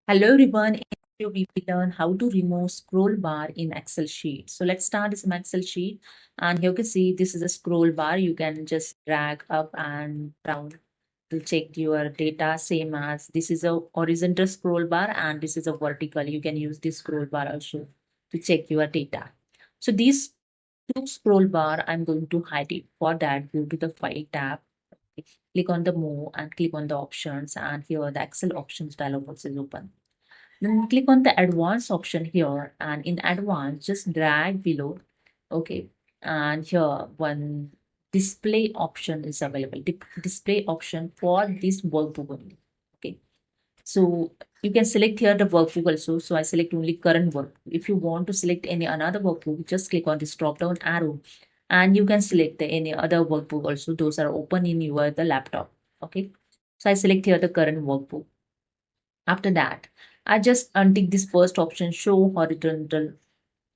Hello everyone, in this video we will learn how to remove scroll bar in Excel sheet. So let's start this Excel sheet, and here you can see this is a scroll bar. You can just drag up and down to check your data, same as this is a horizontal scroll bar and this is a vertical. You can use this scroll bar also to check your data. So these two scroll bar, I'm going to hide it. For that, go to the File tab, click on the More and click on the Options, and here the Excel Options dialog box is open. Then click on the advanced option here, and in advanced just drag below. Okay, and here one display option is available. Display option for this workbook only. Okay, so you can select here the workbook also. So I select only current work. If you want to select any another workbook, just click on this drop down arrow and you can select any other workbook also. Those are open in your the laptop. Okay, so I select here the current workbook. After that, I just untick this first option, show horizontal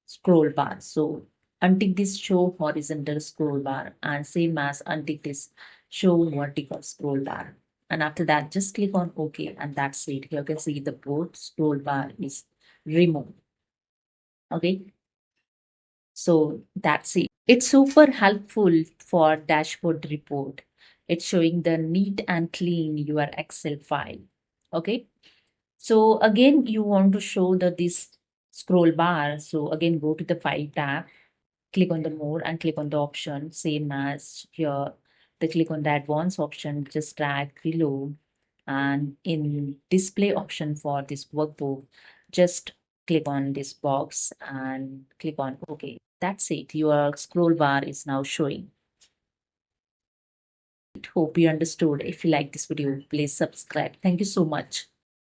scroll bar. So untick this show horizontal scroll bar and same as untick this show vertical scroll bar. And after that, just click on OK and that's it. Here you can see the both scroll bar is removed. Okay, so that's it. It's super helpful for dashboard report. It's showing the neat and clean your Excel file. Okay. So again, you want to show this scroll bar. So again, go to the File tab, click on the More and click on the option, same as here. The click on the Advanced option, just drag below. And in Display option for this workbook, just click on this box and click on OK. That's it. Your scroll bar is now showing. Hope you understood. If you like this video, please subscribe. Thank you so much.